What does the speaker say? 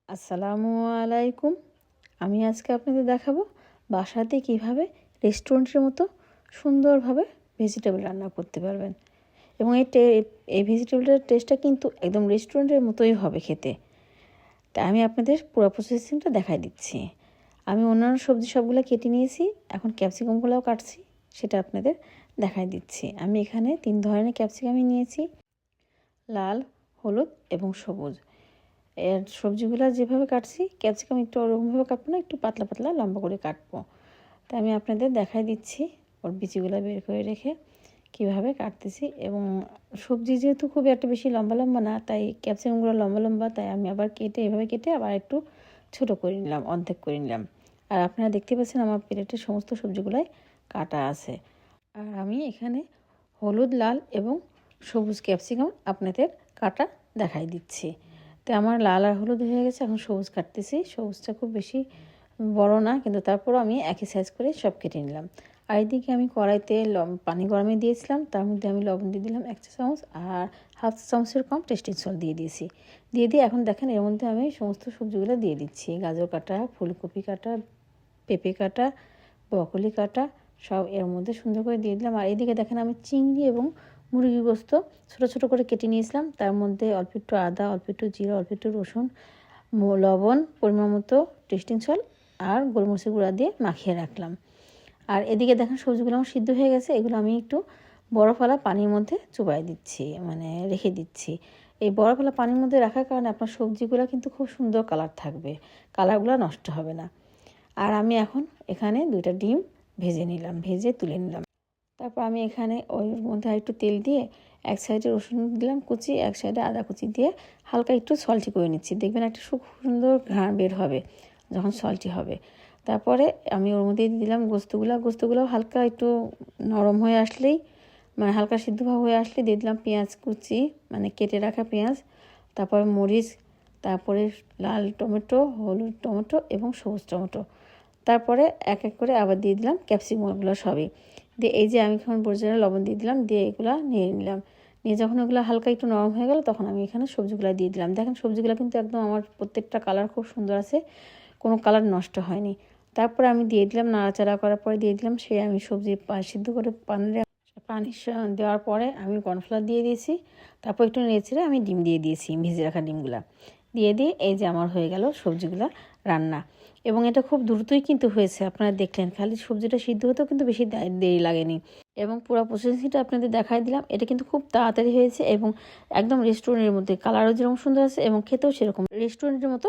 আসসালামু আলাইকুম। আমি আজকে আপনাদের দেখাবো বাসাতে কিভাবে রেস্টুরেন্টের মতো সুন্দরভাবে ভেজিটেবল রান্না করতে পারবেন। এবং এই ভেজিটেবলের টেস্টটা কিন্তু একদম রেস্টুরেন্টের মতোই হবে খেতে। তাই আমি আপনাদের পুরো প্রসেসিংটা দেখাই দিচ্ছি। আমি অন্যান্য সবজি সবগুলো কেটে নিয়েছি, এখন ক্যাপসিকামগুলোও কাটছি, সেটা আপনাদের দেখাই দিচ্ছি। আমি এখানে 3 ধরনের ক্যাপসিকামই নিয়েছি, লাল, হলুদ এবং সবুজ। এর সবজিগুলো যেভাবে কাটছি ক্যাপসিকাম একটু ওরকমভাবে কাটবো না, একটু পাতলা পাতলা লম্বা করে কাটবো। তাই আমি আপনাদের দেখাই দিচ্ছি ওর বিচিগুলো বের করে রেখে কীভাবে কাটতেছি। এবং সবজি যেহেতু খুব একটা বেশি লম্বা লম্বা না, তাই ক্যাপসিকামগুলো লম্বা লম্বা, তাই আমি আবার এভাবে কেটে আবার একটু ছোট করে নিলাম, অর্ধেক করে নিলাম। আর আপনারা দেখতে পাচ্ছেন আমার প্লেটের সমস্ত সবজিগুলাই কাটা আছে। আর আমি এখানে হলুদ, লাল এবং সবুজ ক্যাপসিকাম আপনাদের কাটা দেখাই দিচ্ছি। তো আমার লাল আর হলুদ হয়ে গেছে, এখন সবুজ কাটতেছি। সবুজটা খুব বেশি বড় না, কিন্তু তারপরও আমি একই সাইজ করে সব কেটে নিলাম। আর এদিকে আমি কড়াইতে পানি গরমে দিয়েছিলাম, তার মধ্যে আমি লবণ দিয়ে দিলাম 1 চা চামচ, আর 1/2 চা চামচের কম টেস্টিং সল্ট দিয়ে দিয়েছি। দিয়ে এখন দেখেন এর মধ্যে আমি সমস্ত সবজিগুলো দিয়ে দিচ্ছি। গাজর কাটা, ফুলকপি কাটা, পেঁপে কাটা, ব্রকলি কাটা, সব এর মধ্যে সুন্দর করে দিয়ে দিলাম। আর এদিকে দেখেন আমি চিংড়ি এবং মুরগি গোস্ত ছোটো ছোটো করে কেটে নিয়েছিলাম, তার মধ্যে অল্প একটু আদা, অল্প একটু জিরা, অল্প একটু রসুন, লবণ, পরিমাণ মতো টেস্টিং সল্ট আর গোলমরিচের গুঁড়া দিয়ে মাখিয়ে রাখলাম। আর এদিকে দেখেন সবজিগুলো আমার সিদ্ধ হয়ে গেছে, এগুলো আমি একটু বরফওয়ালা পানির মধ্যে চুবাই দিচ্ছি, মানে রেখে দিচ্ছি। এই বরফওয়ালা পানির মধ্যে রাখার কারণে আপনার সবজিগুলো কিন্তু খুব সুন্দর কালার থাকবে, কালারগুলো নষ্ট হবে না। আর আমি এখন এখানে 2টা ডিম ভেজে তুলে নিলাম। তারপর আমি এখানে ওই মধ্যে একটু তেল দিয়ে এক সাইডে রসুন দিলাম কুচি, এক সাইডে আদা কুচি দিয়ে হালকা একটু সল্টি করে নিচ্ছি। দেখবেন একটা খুব সুন্দর ঘ্রাণ বের হবে যখন সল্টি হবে। তারপরে আমি ওর মধ্যে দিলাম গোস্তগুলো হালকা একটু নরম হয়ে আসলেই, মানে হালকা সিদ্ধভাব হয়ে আসলে দিয়ে দিলাম পেঁয়াজ কুচি, মানে কেটে রাখা পেঁয়াজ, তারপর মরিচ, তারপরে লাল টমেটো, হলুদ টমেটো এবং সবুজ টমেটো। তারপরে এক এক করে আবার দিয়ে দিলাম ক্যাপসিকামগুলো সবই দিয়ে, এই যে আমি এখন পর্যায়ে লবণ দিয়ে দিলাম, দিয়ে এগুলো নিয়ে নিলাম। নিয়ে যখন ওগুলো হালকা একটু নরম হয়ে গেল, তখন আমি এখানে সবজিগুলো দিয়ে দিলাম। দেখেন সবজিগুলো কিন্তু একদম আমার প্রত্যেকটা কালার খুব সুন্দর আছে, কোনো কালার নষ্ট হয়নি। তারপরে আমি দিয়ে দিলাম, নাড়াচাড়া করার পরে দিয়ে দিলাম আমি সবজি সিদ্ধ করে পানি দেওয়ার পরে আমি কর্নফ্লাওয়ার দিয়ে দিয়েছি। তারপর একটু নেড়েচেড়ে আমি ডিম দিয়ে দিয়েছি, ভেজে রাখা ডিমগুলা দিয়ে এই যে আমার হয়ে গেল সবজিগুলো রান্না। এবং এটা খুব দ্রুতই কিন্তু হয়েছে, আপনারা দেখলেন, খালি সবজিটা সিদ্ধ হতেও কিন্তু বেশি দেরি লাগেনি। এবং পুরো প্রসেসিংটা আপনাদের দেখাই দিলাম, এটা কিন্তু খুব তাড়াতাড়ি হয়েছে এবং একদম রেস্টুরেন্টের মধ্যে, কালারও যেরকম সুন্দর আছে এবং খেতেও সেরকম রেস্টুরেন্টের মতো